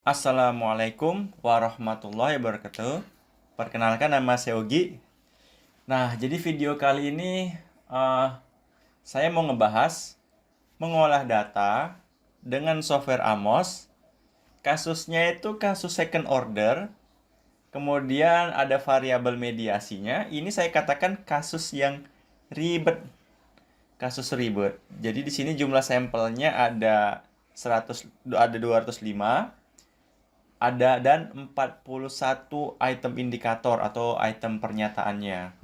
Assalamualaikum warahmatullahi wabarakatuh. Perkenalkan, nama saya Ogi. Nah, jadi video kali ini eh, saya mau ngebahas mengolah data dengan software Amos. Kasusnya itu kasus second order. Kemudian ada variabel mediasinya. Ini saya katakan kasus yang ribet. Kasus ribet. Jadi di sini jumlah sampelnya ada 205. Ada dan 41 item indikator atau item pernyataannya.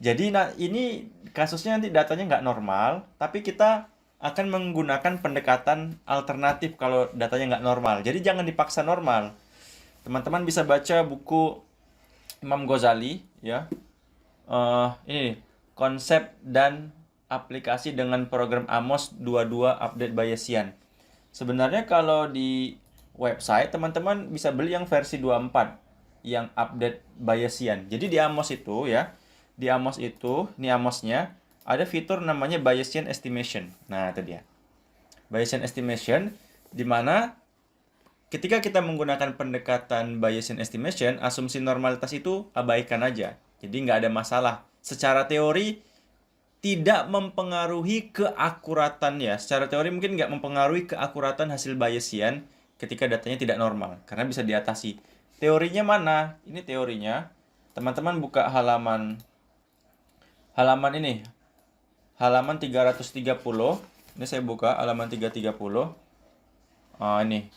Jadi ini kasusnya nanti datanya nggak normal, tapi kita akan menggunakan pendekatan alternatif kalau datanya nggak normal. Jadi jangan dipaksa normal. Teman-teman bisa baca buku Imam Ghazali, ya. Ini konsep dan aplikasi dengan program Amos 22 update Bayesian. Sebenarnya kalau di website teman-teman bisa beli yang versi 24 yang update Bayesian. Jadi di Amos itu ya, di Amos itu, ini Amosnya ada fitur namanya Bayesian Estimation. Nah, itu dia. Bayesian Estimation di mana ketika kita menggunakan pendekatan Bayesian Estimation, asumsi normalitas itu abaikan aja. Jadi nggak ada masalah. Secara teori tidak mempengaruhi keakuratan ya. Secara teori mungkin nggak mempengaruhi keakuratan hasil Bayesian ketika datanya tidak normal, karena bisa diatasi. Teorinya mana? Ini teorinya. Teman-teman buka halaman ini. Halaman 330. Ini saya buka halaman 330. Ini.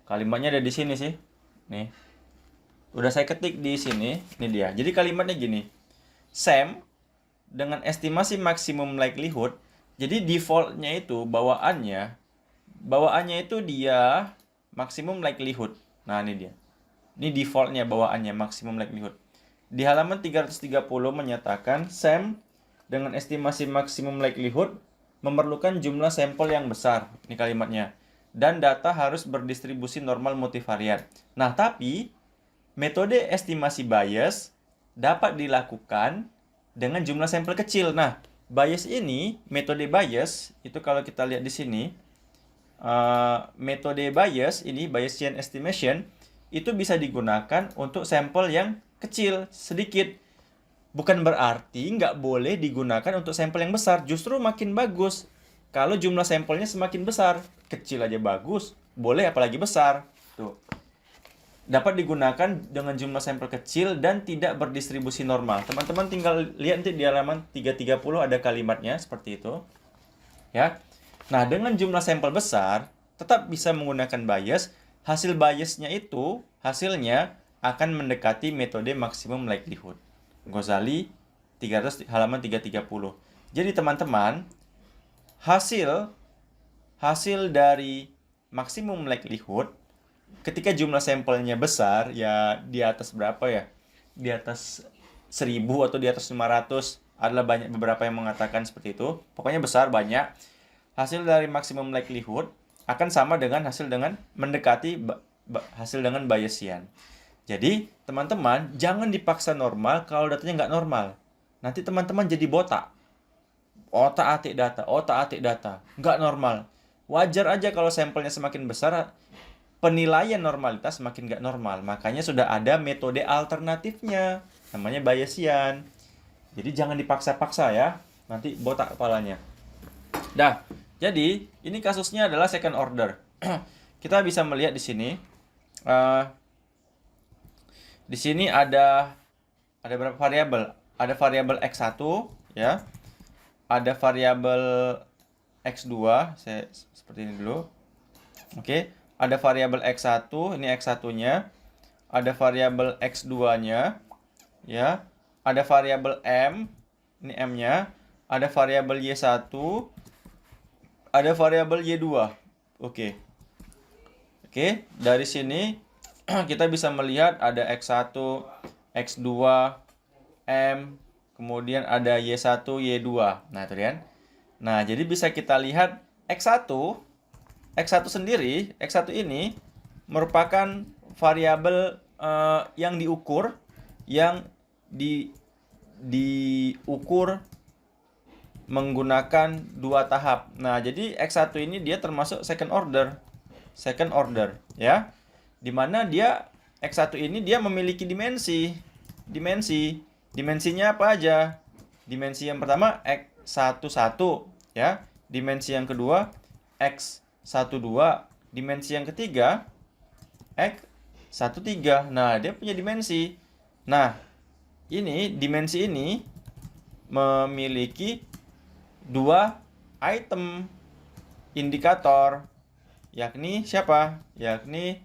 Kalimatnya ada di sini sih. Nih. Udah saya ketik di sini. Ini dia. Jadi kalimatnya gini. SAM dengan estimasi maksimum likelihood. Jadi defaultnya itu bawaannya itu dia maksimum likelihood. Nah, ini dia. Ini defaultnya bawaannya maksimum likelihood. Di halaman 330 menyatakan SAM dengan estimasi maksimum likelihood memerlukan jumlah sampel yang besar. Ini kalimatnya. Dan data harus berdistribusi normal multivariat. Nah, tapi metode estimasi bias dapat dilakukan dengan jumlah sampel kecil. Nah, bias ini, metode bias itu kalau kita lihat di sini, metode bias ini, Bayesian Estimation, itu bisa digunakan untuk sampel yang kecil, sedikit. Bukan berarti nggak boleh digunakan untuk sampel yang besar. Justru makin bagus kalau jumlah sampelnya semakin besar. Kecil aja bagus, boleh apalagi besar. Tuh. Dapat digunakan dengan jumlah sampel kecil dan tidak berdistribusi normal. Teman-teman tinggal lihat nanti di halaman 330 ada kalimatnya seperti itu. Ya. Nah, dengan jumlah sampel besar, tetap bisa menggunakan bias. Hasil biasnya itu, hasilnya akan mendekati metode maksimum likelihood. Ghazali halaman 330. Jadi teman-teman, hasil dari maksimum likelihood ketika jumlah sampelnya besar, ya di atas berapa ya? Di atas 1000 atau di atas 500. Adalah banyak beberapa yang mengatakan seperti itu. Pokoknya besar, banyak. Hasil dari maksimum likelihood akan sama dengan hasil dengan mendekati hasil dengan Bayesian. Jadi, teman-teman jangan dipaksa normal kalau datanya nggak normal. Nanti teman-teman jadi botak. Otak-atik data. Nggak normal. Wajar aja kalau sampelnya semakin besar, penilaian normalitas semakin nggak normal. Makanya sudah ada metode alternatifnya. Namanya Bayesian. Jadi jangan dipaksa-paksa ya. Nanti botak kepalanya. Dah. Jadi, ini kasusnya adalah second order. Kita bisa melihat di sini. Di sini ada berapa variabel? Ada variabel X1 ya. Ada variabel X2, saya seperti ini dulu. Oke, ada variabel X1, ini X1-nya. Ada variabel X2-nya ya. Ada variabel M, ini M-nya. Ada variabel Y1, ada variabel Y2. Oke, dari sini kita bisa melihat ada X1, X2, M, kemudian ada Y1, Y2. Nah, itu kan. Nah, jadi bisa kita lihat X1 sendiri, X1 ini merupakan variabel yang diukur, yang diukur menggunakan dua tahap. Nah, jadi X1 ini dia termasuk second order ya. di mana dia X1 ini dia memiliki dimensinya apa aja? Dimensi yang pertama X11 ya, dimensi yang kedua X12, dimensi yang ketiga X13. Nah, dia punya dimensi. Nah, dimensi ini memiliki dua item indikator, yakni siapa? Yakni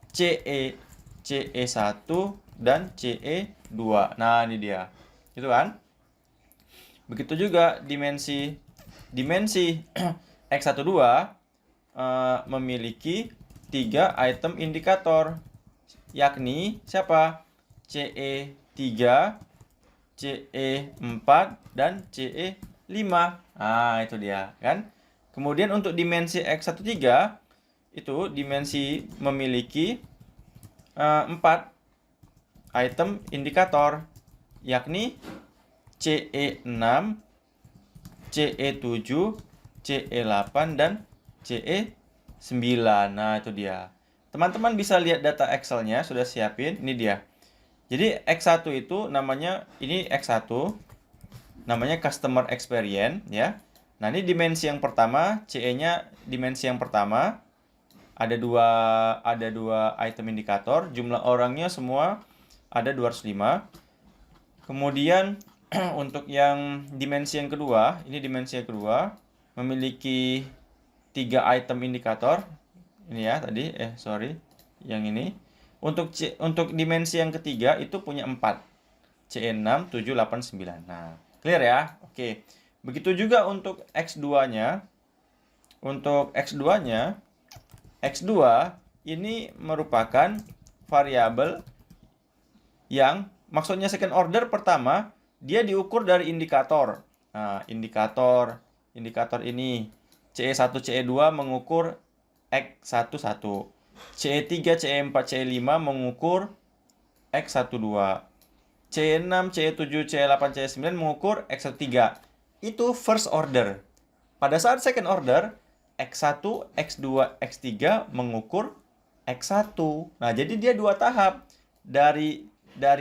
CE1 dan CE2. Nah, ini dia. Gitu kan? Begitu juga dimensi X12 memiliki 3 item indikator, yakni siapa? CE3, CE4, dan CE5. Nah, itu dia kan. Kemudian untuk dimensi X13 itu dimensi memiliki 4 item indikator, yakni CE6, CE7, CE8, dan CE9. Nah, itu dia. Teman-teman bisa lihat data Excel-nya, sudah siapin. Ini dia. Jadi X1 itu namanya, ini X1 namanya Customer Experience ya. Nah, ini dimensi yang pertama, CE-nya dimensi yang pertama. Ada dua item indikator, jumlah orangnya semua ada 205. Kemudian untuk yang dimensi yang kedua, ini dimensi yang kedua memiliki 3 item indikator. Ini ya tadi, yang ini. Untuk dimensi yang ketiga itu punya 4. CE6, 7, 8, 9. Nah, clear ya? Oke. Begitu juga untuk X2-nya. Untuk X2-nya, X2 ini merupakan variabel yang maksudnya second order pertama, dia diukur dari indikator. Nah, indikator ini CE1, CE2 mengukur X11. CE3, CE4, CE5 mengukur X12. CE6, CE7, CE8, CE9 mengukur X13. Itu first order. Pada saat second order, X1, X2, X3 mengukur X1. Nah, jadi dia 2 tahap. Dari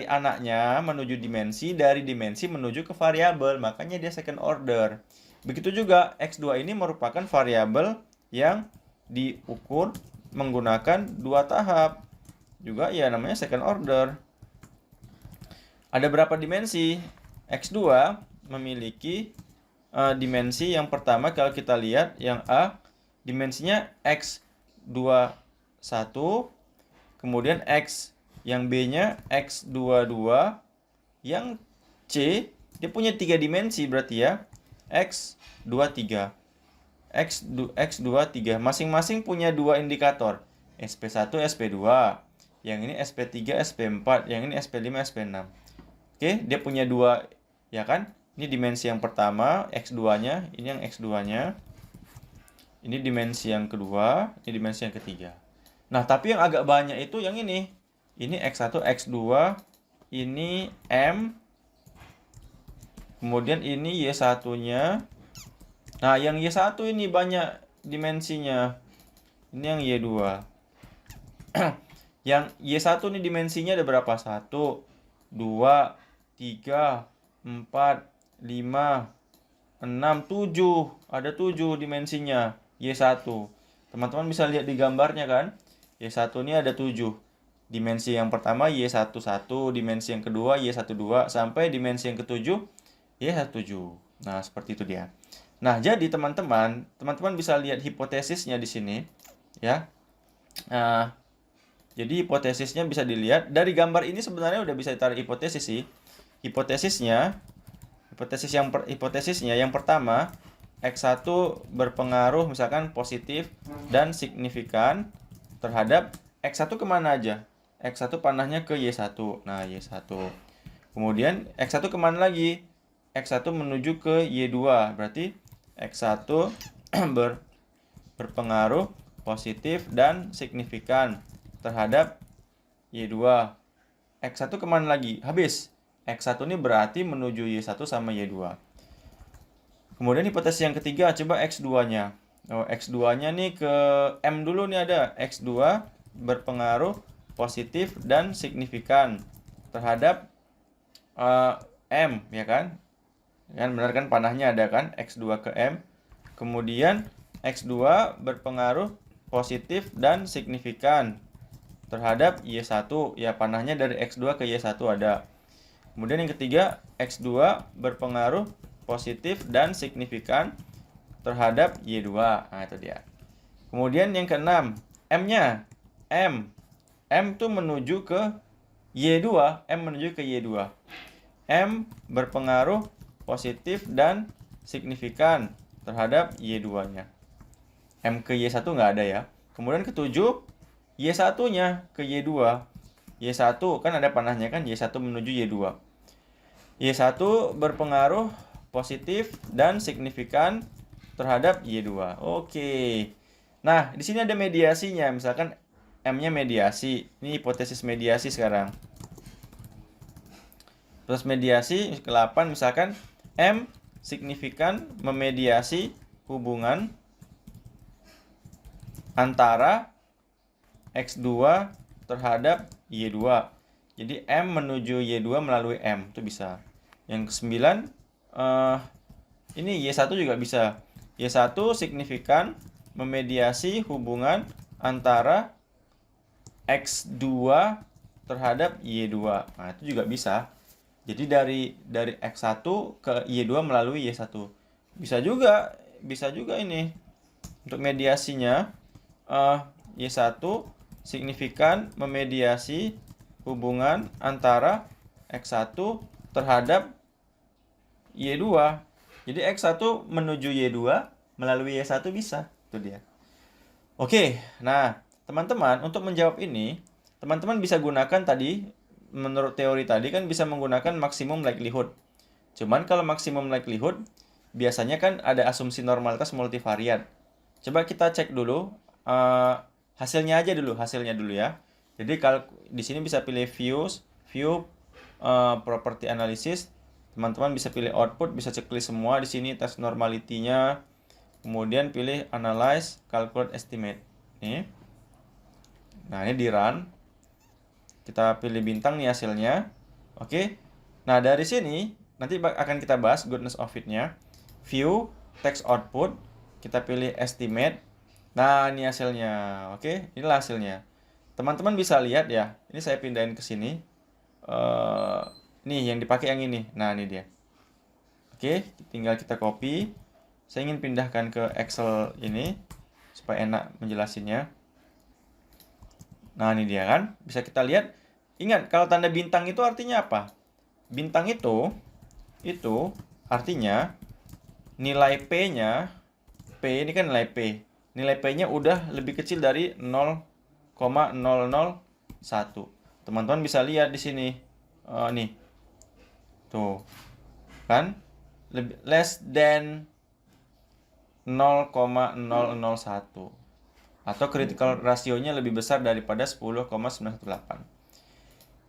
anaknya menuju dimensi, dari dimensi menuju ke variabel. Makanya dia second order. Begitu juga X2 ini merupakan variabel yang diukur menggunakan 2 tahap. Juga ya namanya second order. Ada berapa dimensi? X2 memiliki dimensi yang pertama, kalau kita lihat yang A, dimensinya X21, kemudian X yang B-nya X22, yang C dia punya 3 dimensi berarti ya, X23. X23 masing-masing punya 2 indikator, SP1, SP2. Yang ini SP3, SP4, yang ini SP5, SP6. Oke, dia punya 2 ya kan? Ini dimensi yang pertama, X2-nya, ini yang X2-nya. Ini dimensi yang kedua, ini dimensi yang ketiga. Nah, tapi yang agak banyak itu yang ini. Ini X1, X2, ini M. Kemudian ini Y1-nya. Nah, yang Y1 ini banyak dimensinya. Ini yang Y2. Yang Y1 ini dimensinya ada berapa? 1, 2, 3, 4, 5, 6, 7. Ada 7 dimensinya Y1. Teman-teman bisa lihat di gambarnya kan? Y1 ini ada 7. Dimensi yang pertama Y11, dimensi yang kedua Y12, sampai dimensi yang ketujuh Y17. Nah, seperti itu dia. Nah, jadi teman-teman bisa lihat hipotesisnya di sini ya. Nah, jadi hipotesisnya bisa dilihat dari gambar ini, sebenarnya udah bisa ditarik hipotesis sih. Hipotesisnya yang pertama, X1 berpengaruh misalkan positif dan signifikan terhadap X1 kemana aja? X1 panahnya ke Y1. Nah, Y1. Kemudian X1 kemana lagi? X1 menuju ke Y2. Berarti X1 berpengaruh positif dan signifikan terhadap Y2. X1 kemana lagi? Habis. X1 ini berarti menuju Y1 sama Y2. Kemudian hipotesis yang ketiga, coba X2-nya. Oh, X2-nya nih ke M dulu nih ada. X2 berpengaruh positif dan signifikan terhadap M, ya kan? Kan benar kan, panahnya ada kan, X2 ke M. Kemudian X2 berpengaruh positif dan signifikan terhadap Y1, ya panahnya dari X2 ke Y1 ada. Kemudian yang ketiga, X2 berpengaruh positif dan signifikan terhadap Y2. Nah, itu dia. Kemudian yang keenam, M-nya. M tuh menuju ke Y2, M menuju ke Y2. M berpengaruh positif dan signifikan terhadap Y2-nya. M ke Y1 nggak ada ya. Kemudian ketujuh, Y1-nya ke Y2. Y1 kan ada panahnya kan, Y1 menuju Y2. Y1 berpengaruh positif dan signifikan terhadap Y2. Oke. Nah, di sini ada mediasinya. Misalkan M-nya mediasi. Ini hipotesis mediasi sekarang. Terus mediasi ke-8 misalkan M signifikan memediasi hubungan antara X2 terhadap Y2. Jadi M menuju Y2 melalui M, itu bisa. Yang ke-9 ini Y1 juga bisa. Y1 signifikan memediasi hubungan antara X2 terhadap Y2. Nah, itu juga bisa. Jadi dari X1 ke Y2 melalui Y1. Bisa juga ini. Untuk mediasinya Y1 signifikan memediasi hubungan antara X1 terhadap Y2. Jadi X1 menuju Y2 melalui Y1 bisa. Itu dia. Oke, nah teman-teman untuk menjawab ini, teman-teman bisa gunakan tadi, menurut teori tadi kan bisa menggunakan maksimum likelihood. Cuman kalau maksimum likelihood, biasanya kan ada asumsi normalitas multivariat. Coba kita cek dulu hasilnya dulu ya. Jadi kalau di sini bisa pilih view property analysis. Teman-teman bisa pilih output, bisa checklist semua di sini, tes normality-nya. Kemudian pilih analyze, calculate estimate. Nih. Nah, ini di run. Kita pilih bintang nih hasilnya. Oke. Nah, dari sini nanti akan kita bahas goodness of it-nya. View, text output, kita pilih estimate. Nah, ini hasilnya. Oke, inilah hasilnya. Teman-teman bisa lihat ya. Ini saya pindahin ke sini. Nih, yang dipakai yang ini. Nah, ini dia. Oke, tinggal kita copy. Saya ingin pindahkan ke Excel ini supaya enak menjelasinnya. Nah, ini dia kan. Bisa kita lihat. Ingat, kalau tanda bintang itu artinya apa? Bintang itu artinya nilai P-nya, P ini kan nilai P. Nilai P-nya udah lebih kecil dari 0,001. Teman-teman bisa lihat di sini. Nih. Tuh. Kan? Less than 0,001. Atau critical rasionya lebih besar daripada 10,918.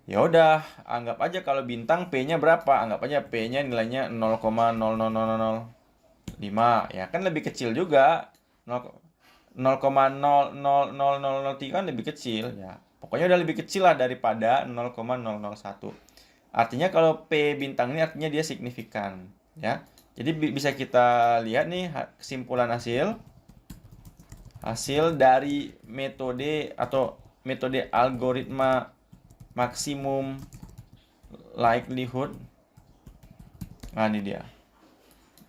Ya udah, anggap aja kalau bintang P-nya berapa? Anggap aja P-nya nilainya 0,00005. Ya kan lebih kecil juga. 0,00003 kan lebih kecil ya. Pokoknya udah lebih kecil lah daripada 0,001. Artinya kalau P bintang ini artinya dia signifikan ya. Jadi bisa kita lihat nih kesimpulan hasil dari metode atau metode algoritma maksimum likelihood. Nah, ini dia.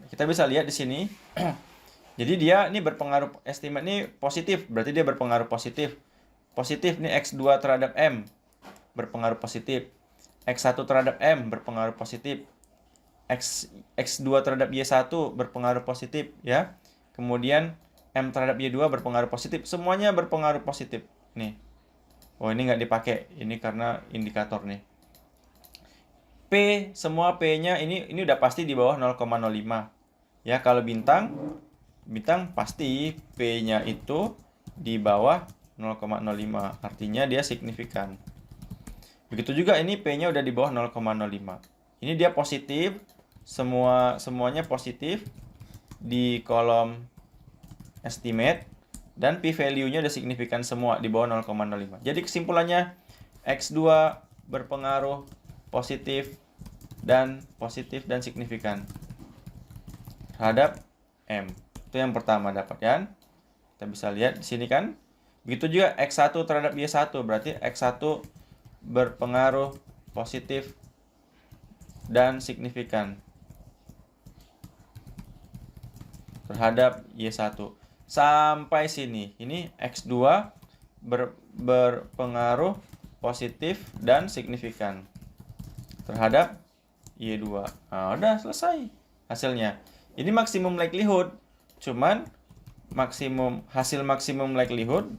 Kita bisa lihat di sini. Jadi dia ini berpengaruh, estimate ini positif, berarti dia berpengaruh positif. Positif nih X2 terhadap M berpengaruh positif. X1 terhadap M berpengaruh positif. X2 terhadap Y1 berpengaruh positif ya. Kemudian M terhadap Y2 berpengaruh positif. Semuanya berpengaruh positif. Nih. Oh, ini nggak dipakai. Ini karena indikator nih. P, semua P-nya ini udah pasti di bawah 0,05. Ya, kalau bintang pasti P-nya itu di bawah 0,05. Artinya dia signifikan. Begitu juga ini P-nya udah di bawah 0,05. Ini dia positif. Semuanya positif di kolom estimate Dan p-value-nya udah signifikan semua di bawah 0,05. Jadi kesimpulannya X2 berpengaruh positif dan signifikan terhadap M. Itu yang pertama dapat kan? Kita bisa lihat di sini kan. Begitu juga X1 terhadap Y1, berarti X1 berpengaruh positif dan signifikan terhadap Y1. Sampai sini. Ini X2 berpengaruh positif dan signifikan terhadap Y2. Nah, udah selesai hasilnya. Ini maksimum likelihood. Cuman hasil maksimum likelihood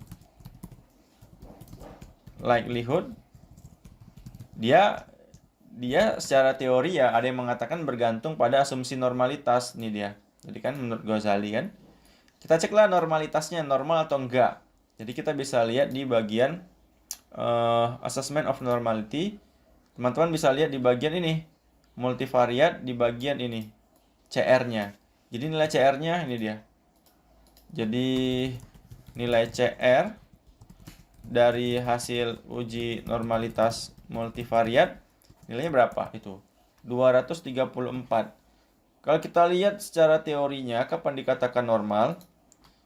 dia secara teori ya ada yang mengatakan bergantung pada asumsi normalitas nih dia. Jadi kan menurut Ghazali kan. Kita ceklah normalitasnya normal atau enggak. Jadi kita bisa lihat di bagian assessment of normality. Teman-teman bisa lihat di bagian ini multivariat di bagian ini CR-nya. Jadi nilai CR-nya ini dia. Jadi nilai CR dari hasil uji normalitas multivariat nilainya berapa itu? 234. Kalau kita lihat secara teorinya kapan dikatakan normal?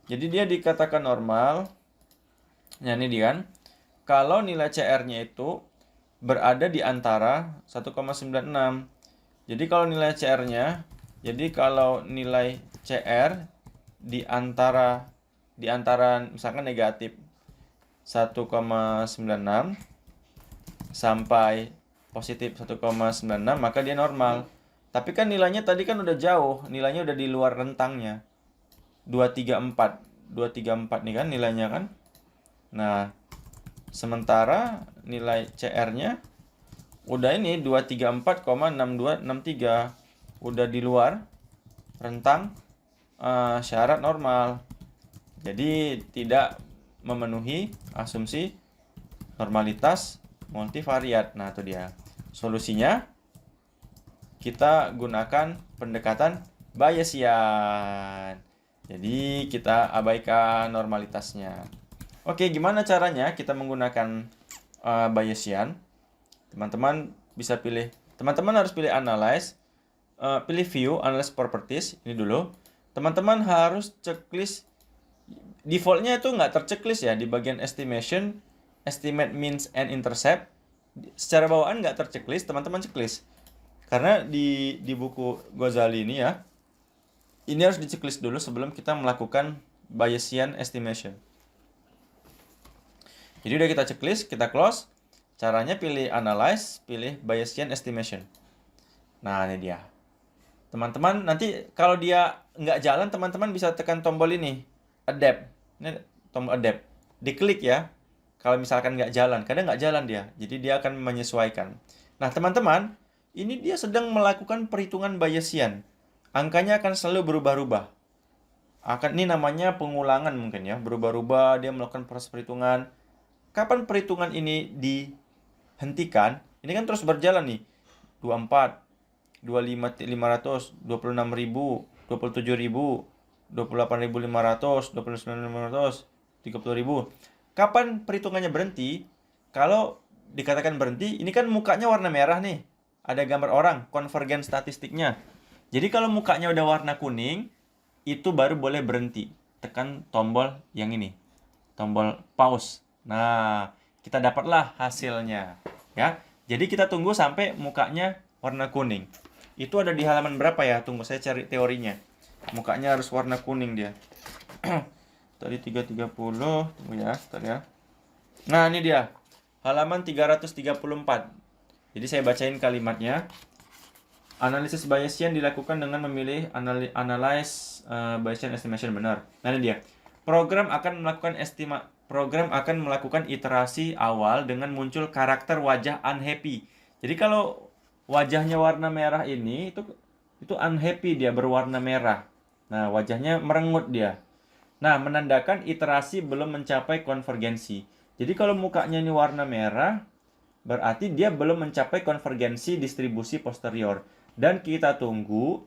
Jadi dia dikatakan normal. Nah ini dia kan. Kalau nilai CR-nya itu berada di antara 1,96. Jadi kalau nilai CR-nya, kalau nilai CR di antara misalkan negatif 1,96 sampai positif 1,96, maka dia normal. Tapi kan nilainya tadi kan udah jauh, nilainya udah di luar rentangnya. 234 nih kan nilainya kan. Nah, sementara nilai CR-nya udah ini 234,6263, udah di luar rentang syarat normal. Jadi tidak memenuhi asumsi normalitas multivariat. Nah, itu dia. Solusinya kita gunakan pendekatan Bayesian. Jadi kita abaikan normalitasnya. Oke, gimana caranya kita menggunakan Bayesian? Teman-teman bisa pilih. Teman-teman harus pilih analyze, pilih view, analyze properties. Ini dulu. Teman-teman harus checklist. Defaultnya itu nggak terchecklist ya di bagian estimation, estimate means and intercept. Secara bawaan nggak terchecklist, teman-teman checklist. Karena di buku Ghazali ini ya, ini harus di-checklist dulu sebelum kita melakukan Bayesian estimation. Jadi udah kita checklist, kita close. Caranya pilih analyze, pilih Bayesian estimation. Nah, ini dia. Teman-teman, nanti kalau dia nggak jalan, teman-teman bisa tekan tombol ini, adapt. Ini tombol adapt. Diklik ya. Kalau misalkan nggak jalan, kadang nggak jalan dia. Jadi dia akan menyesuaikan. Nah, teman-teman, ini dia sedang melakukan perhitungan Bayesian. Angkanya akan selalu berubah-ubah. Ini namanya pengulangan mungkin ya. Berubah-ubah, dia melakukan proses perhitungan. Kapan perhitungan ini dihentikan? Ini kan terus berjalan nih. 24, 25.500, 26.000, 27.000, 28.500, 29.500, 30.000. Kapan perhitungannya berhenti? Kalau dikatakan berhenti, ini kan mukanya warna merah nih. Ada gambar orang, konvergen statistiknya. Jadi kalau mukanya udah warna kuning, itu baru boleh berhenti. Tekan tombol yang ini. Tombol pause. Nah, kita dapatlah hasilnya. Ya. Jadi kita tunggu sampai mukanya warna kuning. Itu ada di halaman berapa ya? Tunggu saya cari teorinya. Mukanya harus warna kuning dia. Tadi 330, tunggu ya, bentar ya. Nah, ini dia. Halaman 334. Jadi saya bacain kalimatnya. Analisis Bayesian dilakukan dengan memilih analyze Bayesian estimation benar. Nah, ini dia. Program akan melakukan iterasi awal dengan muncul karakter wajah unhappy. Jadi kalau wajahnya warna merah ini itu unhappy, dia berwarna merah. Nah, wajahnya merengut dia. Nah, menandakan iterasi belum mencapai konvergensi. Jadi kalau mukanya ini warna merah, berarti dia belum mencapai konvergensi distribusi posterior. Dan kita tunggu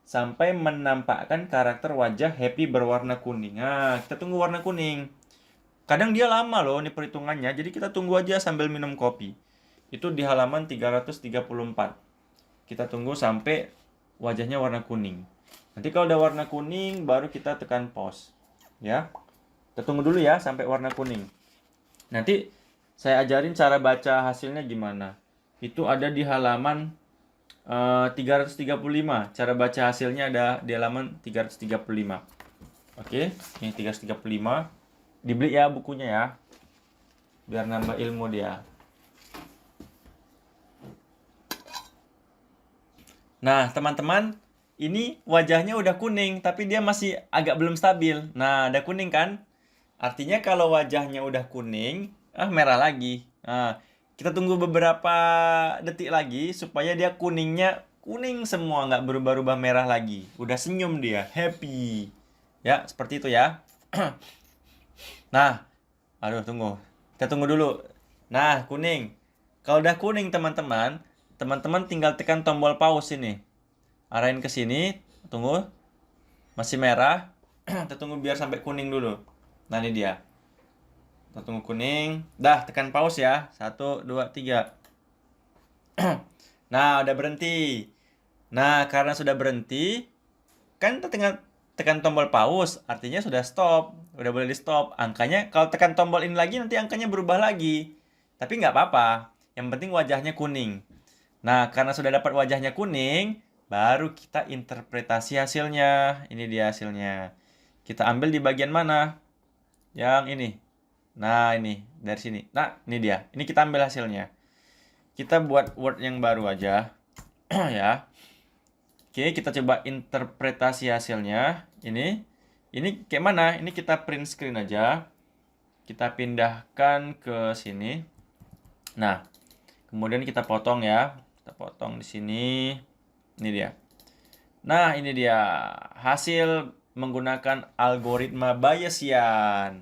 sampai menampakkan karakter wajah Happy berwarna kuning. Nah, kita tunggu warna kuning. Kadang dia lama loh ini perhitungannya, jadi kita tunggu aja sambil minum kopi. Itu di halaman 334. Kita tunggu sampai wajahnya warna kuning. Nanti kalau udah warna kuning, baru kita tekan pause. Ya, kita tunggu dulu ya sampai warna kuning. Nanti saya ajarin cara baca hasilnya gimana. Itu ada di halaman 335. Cara baca hasilnya ada di halaman 335. Oke, ini 335. Dibeli ya bukunya ya, biar nambah ilmu dia. Nah, teman-teman, ini wajahnya udah kuning, tapi dia masih agak belum stabil. Nah, ada kuning kan? Artinya kalau wajahnya udah kuning, merah lagi. Nah, kita tunggu beberapa detik lagi supaya dia kuningnya kuning semua, nggak berubah-ubah merah lagi. Udah senyum dia, happy. Ya, seperti itu ya. Nah, aduh tunggu. Kita tunggu dulu. Nah, kuning. Kalau udah kuning teman-teman, teman-teman tinggal tekan tombol pause ini. Arahin ke sini, tunggu. Masih merah. Kita tunggu biar sampai kuning dulu. Nah, ini dia. Kita tunggu kuning. Dah, tekan pause ya. 1, 2, 3. Nah, udah berhenti. Nah, karena sudah berhenti, kan kita tinggal tekan tombol pause, artinya sudah stop. Udah boleh di stop. Angkanya, kalau tekan tombol ini lagi, nanti angkanya berubah lagi. Tapi nggak apa-apa. Yang penting wajahnya kuning. Nah, karena sudah dapat wajahnya kuning, baru kita interpretasi hasilnya. Ini dia hasilnya. Kita ambil di bagian mana? Yang ini. Nah, ini. Dari sini. Nah, ini dia. Ini kita ambil hasilnya. Kita buat word yang baru aja. Ya. Oke, kita coba interpretasi hasilnya. Ini kayak mana? Ini kita print screen aja. Kita pindahkan ke sini. Nah, kemudian kita potong ya. Kita potong di sini. Ini dia. Nah, ini dia hasil menggunakan algoritma Bayesian.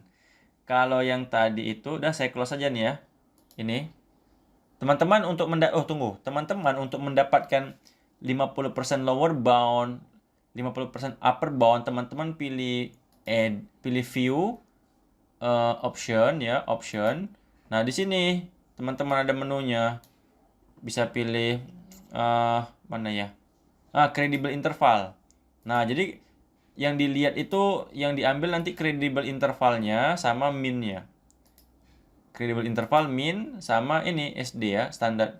Kalau yang tadi itu udah saya close aja nih ya. Ini. Teman-teman untuk Teman-teman untuk mendapatkan 50% lower bound, 50% upper bound, teman-teman pilih view option ya, option. Nah, di sini teman-teman ada menunya. Bisa pilih mana ya? Credible interval. Nah, jadi yang dilihat itu yang diambil nanti credible intervalnya sama min-nya. Credible interval min sama ini SD ya, standar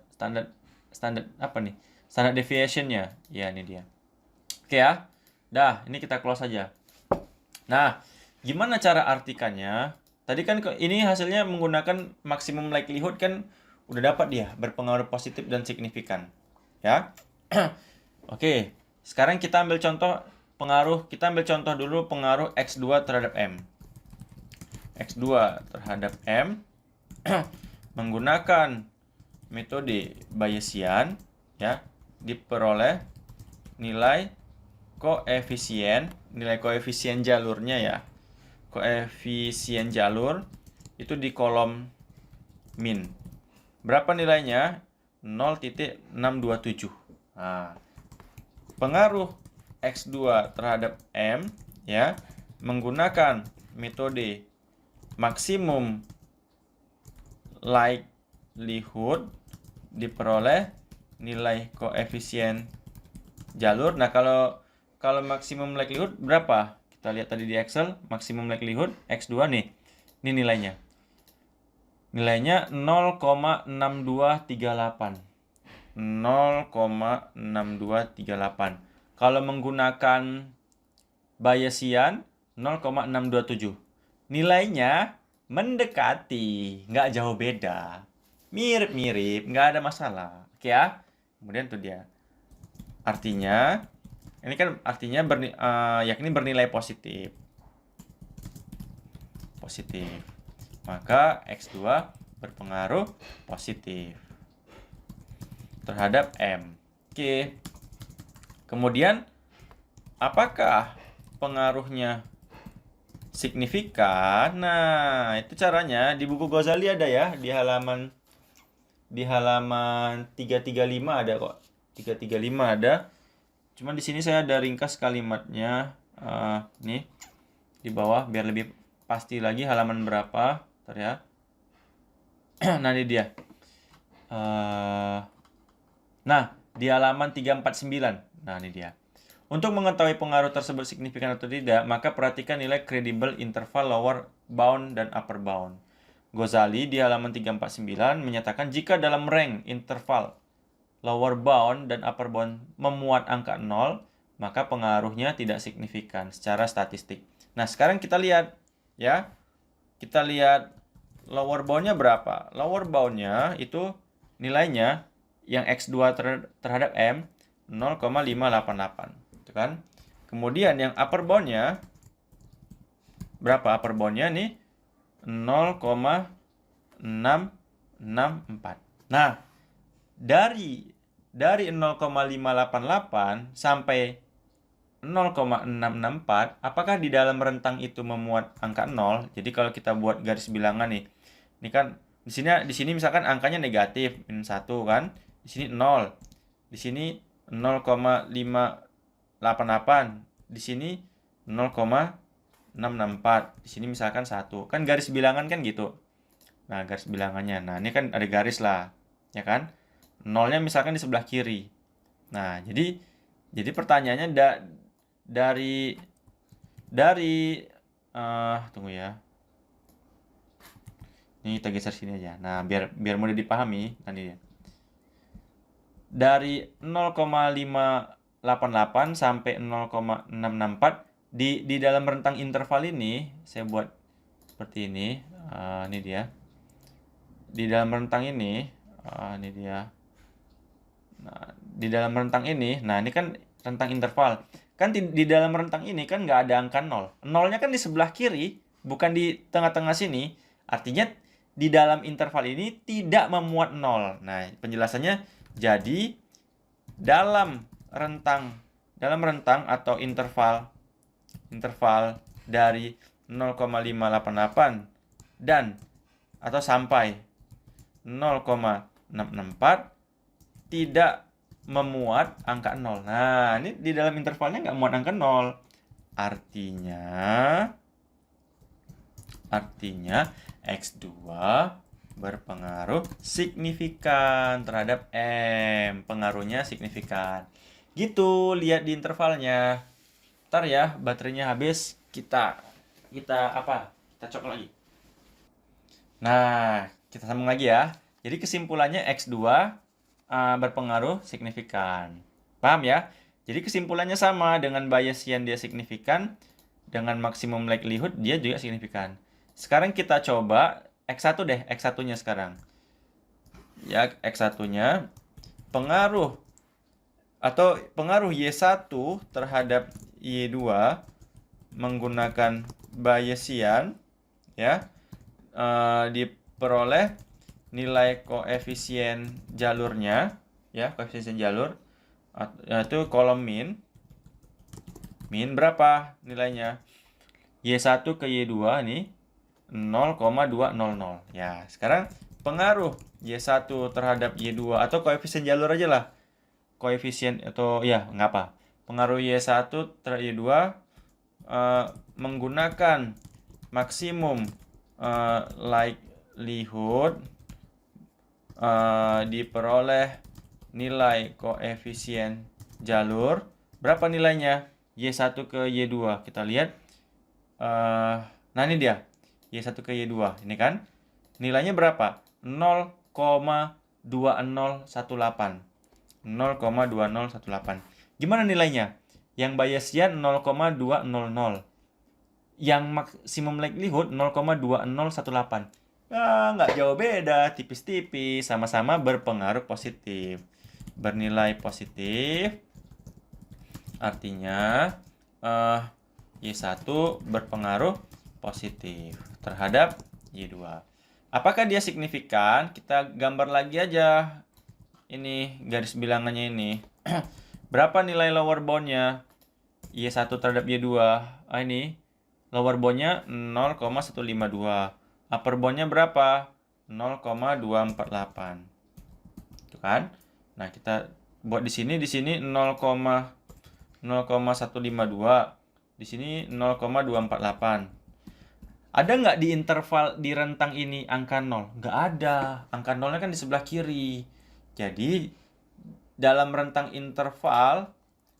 apa nih? Standard deviation-nya. Ya, ini dia. Oke ya. Dah, ini kita close aja. Nah, gimana cara artikannya? Tadi kan ini hasilnya menggunakan maximum likelihood kan udah dapat dia berpengaruh positif dan signifikan. Ya. Oke, sekarang kita ambil contoh dulu pengaruh X2 terhadap M. X2 terhadap M menggunakan metode Bayesian ya, diperoleh nilai koefisien jalurnya ya. Koefisien jalur itu di kolom min. Berapa nilainya? 0,627. Nah, pengaruh X2 terhadap M ya menggunakan metode maksimum likelihood diperoleh nilai koefisien jalur. Nah, kalau maksimum likelihood berapa? Kita lihat tadi di Excel, maksimum likelihood X2 nih. Ini nilainya. Nilainya 0,6238. 0,6238. Kalau menggunakan Bayesian 0,627. Nilainya mendekati, nggak jauh beda. Mirip-mirip, nggak ada masalah. Oke ya. Kemudian tuh dia. Artinya, ini kan artinya yakni bernilai positif. Positif. Maka X2 berpengaruh positif terhadap M. Oke. Kemudian, apakah pengaruhnya signifikan? Nah, itu caranya di buku Ghazali ada ya, di halaman 335 ada kok. 335 ada. Cuman di sini saya ada ringkas kalimatnya. Nih di bawah biar lebih pasti lagi halaman berapa. Bentar ya. Nah, ini dia. Nah, di halaman 349. Nah, ini dia. Untuk mengetahui pengaruh tersebut signifikan atau tidak, maka perhatikan nilai credible interval lower bound dan upper bound. Ghazali di halaman 349 menyatakan jika dalam rank interval lower bound dan upper bound memuat angka 0, maka pengaruhnya tidak signifikan secara statistik. Nah, sekarang kita lihat ya. Kita lihat lower bound-nya berapa. Lower bound-nya itu nilainya yang X2 terhadap M 0,588. Itu kan. Kemudian yang upper bound-nya berapa? Upper bound-nya nih 0,664. Nah, dari 0,588 sampai 0,664, apakah di dalam rentang itu memuat angka 0? Jadi kalau kita buat garis bilangan nih. Ini kan di sini misalkan angkanya negatif, minus 1 kan. Di sini 0. Di sini 0,588. Di sini 0,664. Di sini misalkan 1. Kan garis bilangan kan gitu. Nah, garis bilangannya. Nah, ini kan ada garis lah. Ya kan? Nolnya misalkan di sebelah kiri. Nah, jadi pertanyaannya dari tunggu ya. Ini kita geser sini aja. Nah, biar mudah dipahami. Nah, ini ya. Dari 0,588 sampai 0,664 di dalam rentang interval ini saya buat seperti ini. Ini dia. Di dalam rentang ini, ini dia. Nah, di dalam rentang ini, nah ini kan rentang interval. Kan di dalam rentang ini kan nggak ada angka 0. Nolnya kan di sebelah kiri, bukan di tengah-tengah sini. Artinya di dalam interval ini tidak memuat 0. Nah, penjelasannya jadi dalam rentang atau interval dari 0,588 dan atau sampai 0,664 tidak memuat angka 0. Nah, ini di dalam intervalnya nggak muat angka 0. Artinya X2 berpengaruh signifikan terhadap M. Pengaruhnya signifikan. Gitu, lihat di intervalnya. Ntar ya, baterainya habis, kita cok lagi. Nah, kita sambung lagi ya. Jadi kesimpulannya X2 berpengaruh signifikan. Paham ya? Jadi kesimpulannya sama, dengan Bayesian dia signifikan, dengan maksimum likelihood dia juga signifikan. Sekarang kita coba X1 deh, X1-nya sekarang. Ya, X1-nya pengaruh Y1 terhadap Y2 menggunakan Bayesian ya. Diperoleh nilai koefisien jalurnya ya, koefisien jalur itu kolom min berapa nilainya? Y1 ke Y2 nih 0,200 ya. Sekarang pengaruh Y1 terhadap Y2 atau koefisien jalur aja lah, koefisien atau ya nggak apa, pengaruh Y1 terhadap Y2 menggunakan maksimum likelihood diperoleh nilai koefisien jalur. Berapa nilainya? Y1 ke Y2. Kita lihat. Nah, ini dia. Y1 ke Y2. Ini kan. Nilainya berapa? 0,2018. 0,2018. Gimana nilainya? Yang Bayesian 0,200. Yang maksimum likelihood 0,2018. Nggak jauh beda, tipis-tipis, sama-sama berpengaruh positif, bernilai positif. Artinya Y1 berpengaruh positif terhadap Y2. Apakah dia signifikan? Kita gambar lagi aja ini garis bilangannya ini. Berapa nilai lower bound-nya Y1 terhadap Y2? Ini lower bound-nya 0,152. Upper bound-nya berapa? 0,248. Itu kan? Nah, kita buat di sini 0,152 0,152. Di sini 0,248. Ada nggak di interval di rentang ini angka 0? Nggak ada. Angka 0-nya kan di sebelah kiri. Jadi, dalam rentang interval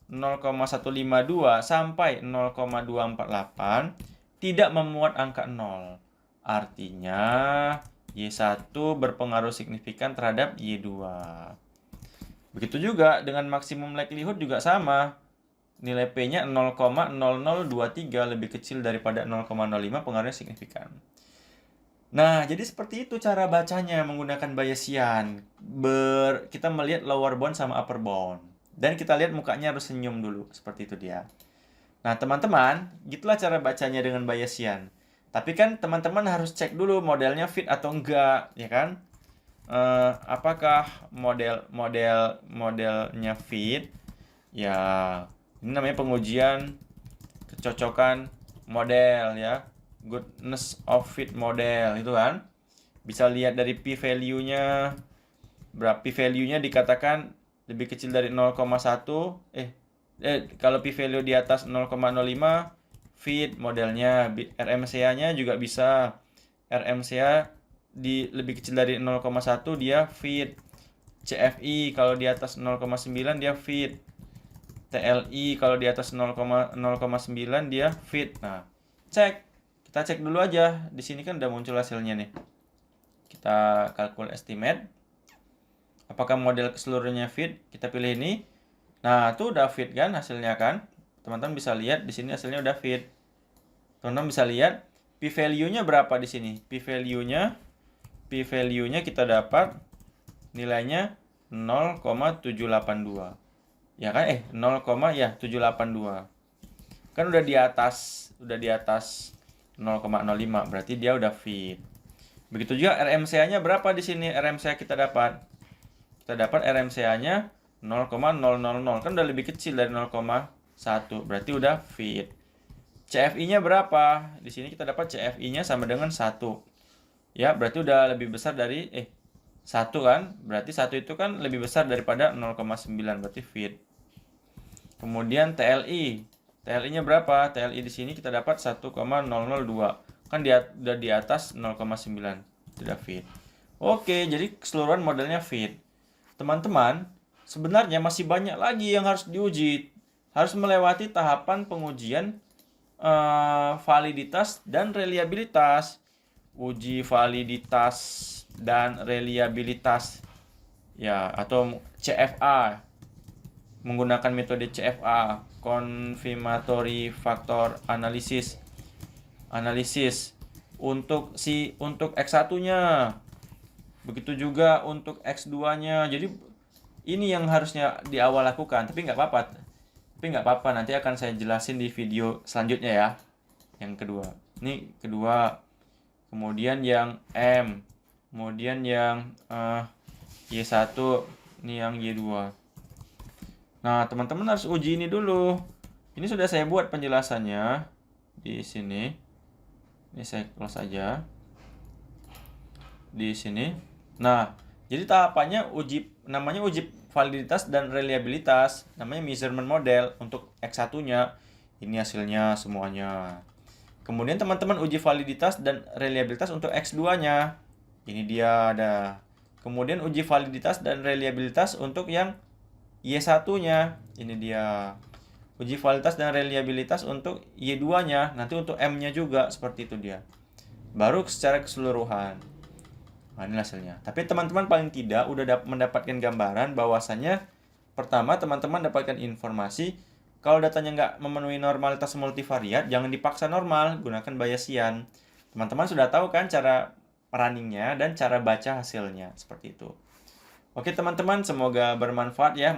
0,152 sampai 0,248 tidak memuat angka 0. Artinya, Y1 berpengaruh signifikan terhadap Y2. Begitu juga dengan maksimum likelihood juga sama. Nilai P-nya 0,0023 lebih kecil daripada 0,05, pengaruhnya signifikan. Nah, jadi seperti itu cara bacanya menggunakan Bayesian. Kita melihat lower bound sama upper bound. Dan kita lihat mukanya harus senyum dulu, seperti itu dia. Nah, teman-teman, gitulah cara bacanya dengan Bayesian. Tapi kan teman-teman harus cek dulu modelnya fit atau enggak, ya kan? Apakah modelnya fit? Ya, ini namanya pengujian kecocokan model ya. Goodness of fit model itu kan. Bisa lihat dari p-value-nya. Berapa p-value-nya dikatakan lebih kecil dari 0,1. Kalau p-value di atas 0,05 fit modelnya. RMCA-nya juga bisa. RMCA lebih kecil dari 0,1 dia fit. CFI kalau di atas 0,9 dia fit. TLI kalau di atas 0,9 dia fit. Nah, kita cek dulu aja. Di sini kan udah muncul hasilnya nih. Kita kalkul estimate. Apakah model keseluruhannya fit? Kita pilih ini. Nah, itu udah fit kan hasilnya kan? Teman-teman bisa lihat di sini hasilnya udah fit. Teman-teman bisa lihat p-value-nya berapa di sini? P-value-nya kita dapat nilainya 0,782. Ya kan? 0,782. Kan udah di atas 0,05, berarti dia udah fit. Begitu juga RMCA-nya berapa di sini? RMCA kita dapat RMCA-nya 0,000, kan udah lebih kecil dari 0,1, berarti udah fit. CFI-nya berapa? Di sini kita dapat CFI-nya sama dengan 1. Ya, berarti udah lebih besar dari 1 kan? Berarti 1 itu kan lebih besar daripada 0,9, berarti fit. Kemudian TLI-nya berapa? TLI di sini kita dapat 1,002. Kan udah di atas 0,9. Tidak fit. Oke, jadi keseluruhan modelnya fit. Teman-teman, sebenarnya masih banyak lagi yang harus diuji. Harus melewati tahapan pengujian validitas dan reliabilitas. Uji validitas dan reliabilitas. Ya, atau CFA. Menggunakan metode CFA, confirmatory factor analysis untuk X1-nya. Begitu juga untuk X2-nya. Jadi ini yang harusnya di awal lakukan, tapi nggak apa-apa. Nanti akan saya jelasin di video selanjutnya ya. Yang kedua. Ini kedua. Kemudian yang M. Kemudian yang Y1. Ini yang Y2. Nah, teman-teman harus uji ini dulu. Ini sudah saya buat penjelasannya di sini. Ini saya close aja. Di sini. Nah, jadi tahapannya namanya uji validitas dan reliabilitas. Namanya measurement model untuk X1-nya. Ini hasilnya semuanya. Kemudian teman-teman uji validitas dan reliabilitas untuk X2-nya. Ini dia ada. Kemudian uji validitas dan reliabilitas untuk yang Y1-nya. Ini dia. Uji validitas dan reliabilitas untuk Y2-nya. Nanti untuk M-nya juga. Seperti itu dia. Baru secara keseluruhan. Nah, ini hasilnya. Tapi teman-teman paling tidak udah mendapatkan gambaran bahwasannya pertama teman-teman dapatkan informasi kalau datanya nggak memenuhi normalitas multivariat, jangan dipaksa normal, gunakan Bayesian. Teman-teman sudah tahu kan cara runningnya dan cara baca hasilnya. Seperti itu. Oke teman-teman, semoga bermanfaat ya.